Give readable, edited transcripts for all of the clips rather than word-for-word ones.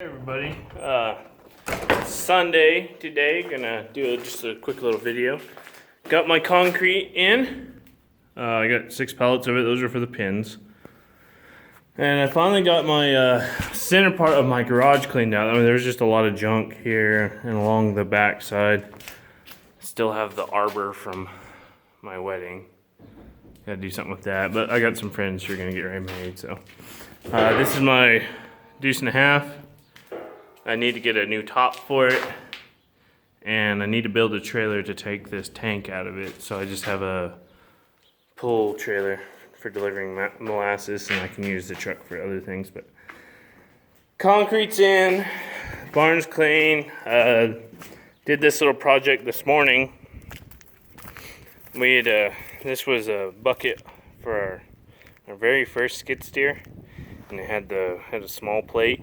Hey everybody, Sunday today, gonna do just a quick little video. Got my concrete in, I got 6 pallets of it, those are for the pins. And I finally got my center part of my garage cleaned out. I mean, there's just a lot of junk here and along the back side. Still have the arbor from my wedding. Gotta do something with that, but I got some friends who are gonna get remade, so. This is my deuce and a half. I need to get a new top for it, and I need to build a trailer to take this tank out of it. So I just have a pull trailer for delivering molasses, and I can use the truck for other things. But concrete's in, barn's clean. Did this little project this morning. We had this was a bucket for our very first skid steer, and it had a small plate.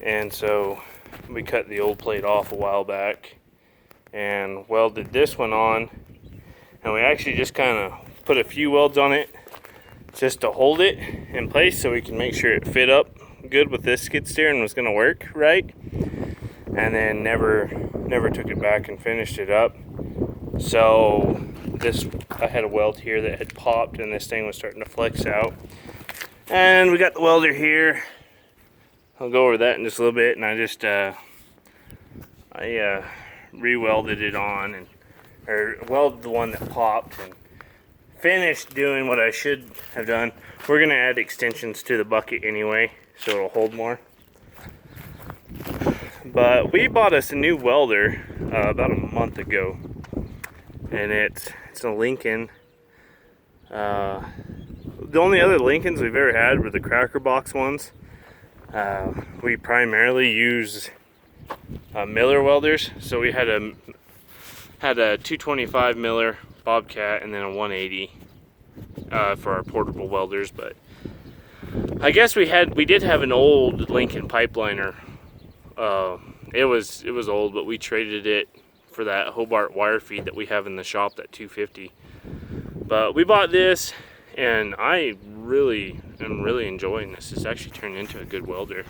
And so we cut the old plate off a while back and welded this one on, and we actually just kind of put a few welds on it just to hold it in place so we can make sure it fit up good with this skid steer and was going to work right, and then never took it back and finished it up. So I had a weld here that had popped, and this thing was starting to flex out, and we got the welder here. I'll go over that in just a little bit, and I just re-welded it on, or welded the one that popped, and finished doing what I should have done. We're gonna add extensions to the bucket anyway, so it'll hold more. But we bought us a new welder about a month ago, and it's a Lincoln. The only other Lincolns we've ever had were the Cracker Box ones. We primarily use Miller welders, so we had a 225 Miller Bobcat and then a 180 for our portable welders. But I guess we did have an old Lincoln Pipeliner. It was old, but we traded it for that Hobart wire feed that we have in the shop, that 250. But we bought this, and I am really enjoying this. It's actually turned into a good welder.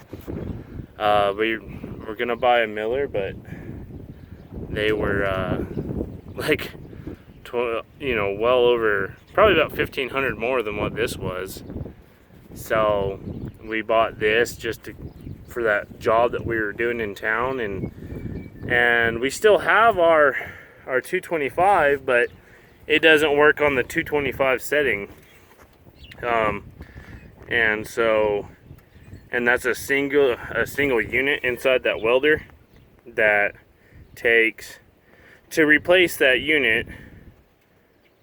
We're gonna buy a Miller, but they were well over, probably about $1,500 more than what this was. So we bought this just for that job that we were doing in town, and we still have our 225, but it doesn't work on the 225 setting. And that's a single unit inside that welder that takes, to replace that unit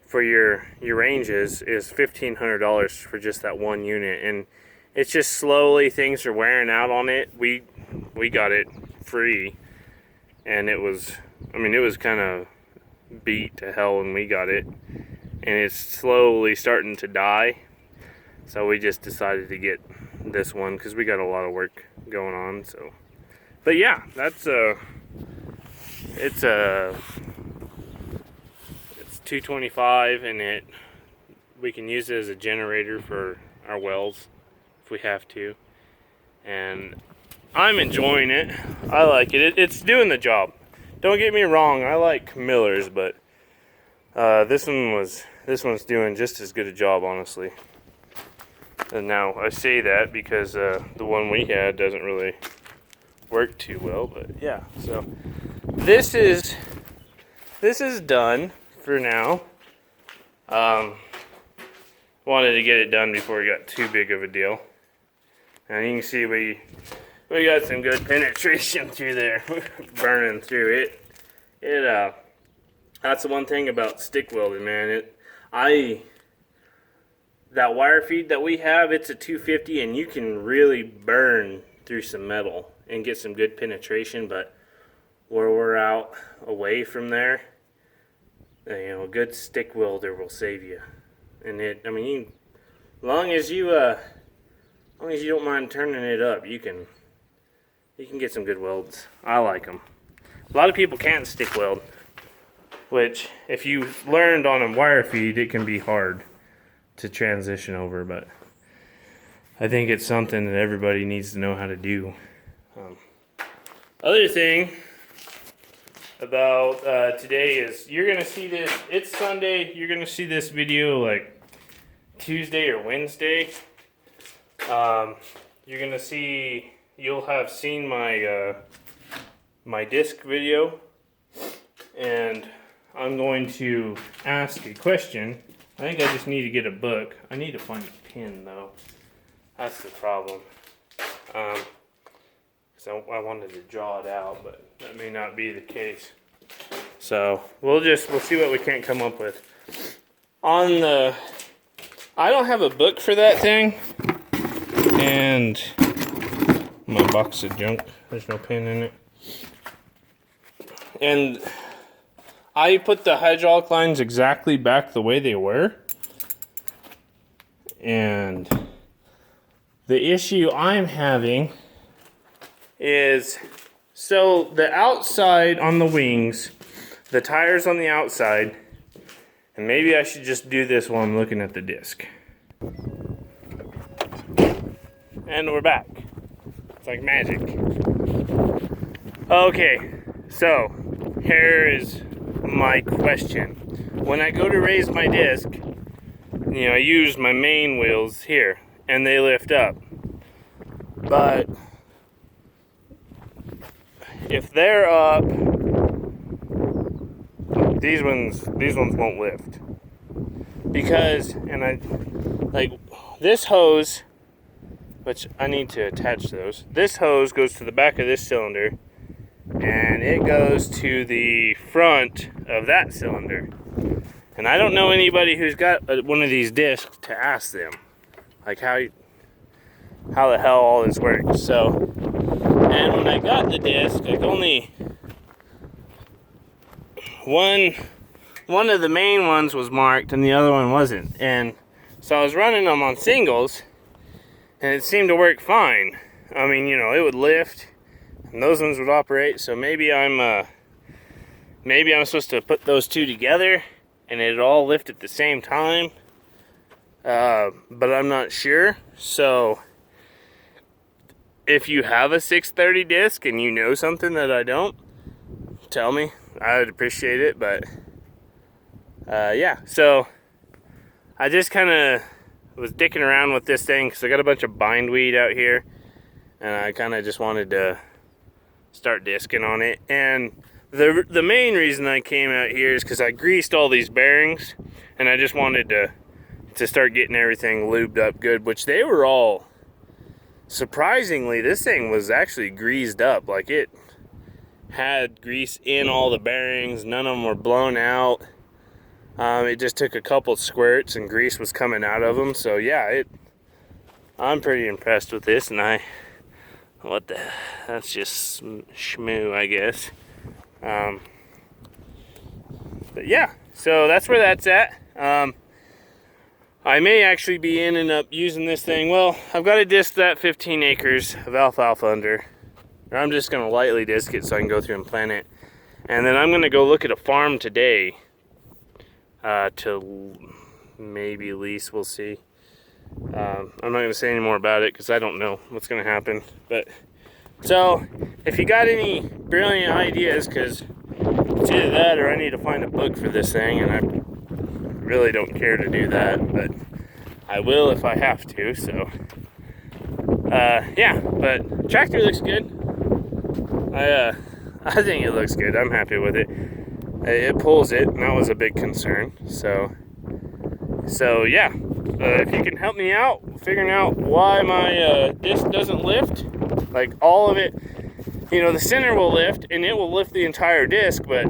for your ranges is $1,500 for just that one unit, and it's just slowly things are wearing out on it. We got it free, and it was kind of beat to hell when we got it, and it's slowly starting to die. So we just decided to get this one because we got a lot of work going on. So, but yeah, that's it's 225, and we can use it as a generator for our wells if we have to. And I'm enjoying it. I like it. It's doing the job. Don't get me wrong, I like Millers, but this one's doing just as good a job, honestly. And now I say that because the one we had doesn't really work too well, but yeah. So this is done for now. Wanted to get it done before it got too big of a deal. And you can see we got some good penetration through there, burning through it. That's the one thing about stick welding, man. That wire feed that we have, it's a 250, and you can really burn through some metal and get some good penetration. But where we're out away from there, a good stick welder will save you. And as long as you don't mind turning it up, you can get some good welds. I like them. A lot of people can't stick weld, which if you learned on a wire feed, it can be hard to transition over, but I think it's something that everybody needs to know how to do. Other thing about today is you're gonna see this. It's Sunday. You're gonna see this video like Tuesday or Wednesday. You're gonna see. You'll have seen my my disc video, and I'm going to ask a question. I think I just need to get a book. I need to find a pen though. That's the problem. So I wanted to draw it out, but that may not be the case. So we'll see what we can't come up with. I don't have a book for that thing, and my box of junk. There's no pen in it. And I put the hydraulic lines exactly back the way they were. And the issue I'm having is, so the outside on the wings, the tires on the outside, and maybe I should just do this while I'm looking at the disc. And we're back. It's like magic. Okay, so here is my question. When I go to raise my disc, I use my main wheels here, and they lift up. But if they're up, these ones won't lift. Because, this hose, which I need to attach those. This hose goes to the back of this cylinder, and it goes to the front of that cylinder. And I don't know anybody who's got one of these discs to ask them, like how the hell all this works. So, and when I got the disc, like only one of the main ones was marked and the other one wasn't. And so I was running them on singles, and it seemed to work fine. I mean, it would lift, and those ones would operate. So maybe I'm supposed to put those two together, and it'd all lift at the same time. But I'm not sure. So if you have a 630 disc and you know something that I don't, tell me. I would appreciate it. But yeah, so I just kind of was dicking around with this thing because I got a bunch of bindweed out here, and I kind of just wanted to start discing on it. And the main reason I came out here is because I greased all these bearings, and I just wanted to start getting everything lubed up good, which they were all, surprisingly, this thing was actually greased up. Like, it had grease in all the bearings. None of them were blown out. It just took a couple squirts and grease was coming out of them. So yeah, I'm pretty impressed with this. And that's just shmoo, I guess. But yeah, so that's where that's at. I may actually be ending up using this thing. Well, I've got to disc that 15 acres of alfalfa under. I'm just going to lightly disc it so I can go through and plant it. And then I'm going to go look at a farm today to maybe lease. We'll see. I'm not going to say any more about it because I don't know what's going to happen. But so if you got any brilliant ideas, because it's either that or I need to find a book for this thing, and I really don't care to do that, but I will if I have to. So yeah, but tractor looks good. I think it looks good. I'm happy with it. It pulls it, and that was a big concern. So yeah, if you can help me out figuring out why my disc doesn't lift, like all of it, the center will lift and it will lift the entire disc, but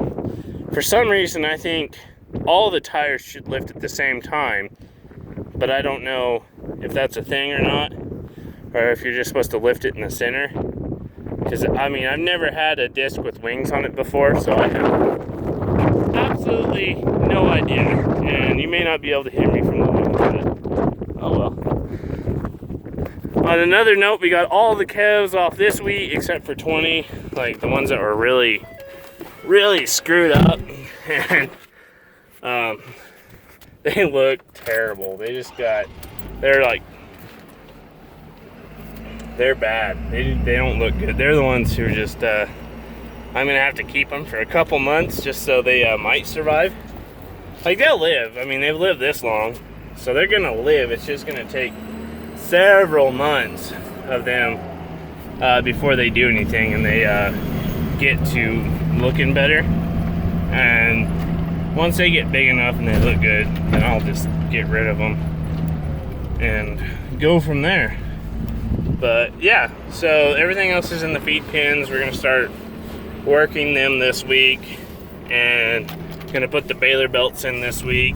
for some reason I think all the tires should lift at the same time, but I don't know if that's a thing or not, or if you're just supposed to lift it in the center. Because I've never had a disc with wings on it before, so I have absolutely no idea. And you may not be able to hear me from the wings, but oh well. On another note, we got all the calves off this wheat except for 20, like the ones that were really, really screwed up. And they look terrible. They're like, they're bad. They don't look good. They're the ones who are just, I'm gonna have to keep them for a couple months just so they might survive. Like, they'll live. I mean, they've lived this long, so they're gonna live. It's just gonna take several months of them before they do anything and they get to looking better. And once they get big enough and they look good, then I'll just get rid of them and go from there. But yeah, so everything else is in the feed pins. We're gonna start working them this week and gonna put the baler belts in this week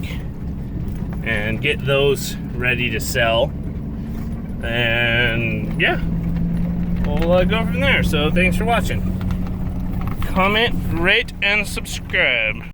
and get those ready to sell. And yeah, we'll go from there. So thanks for watching. Comment, rate, and subscribe.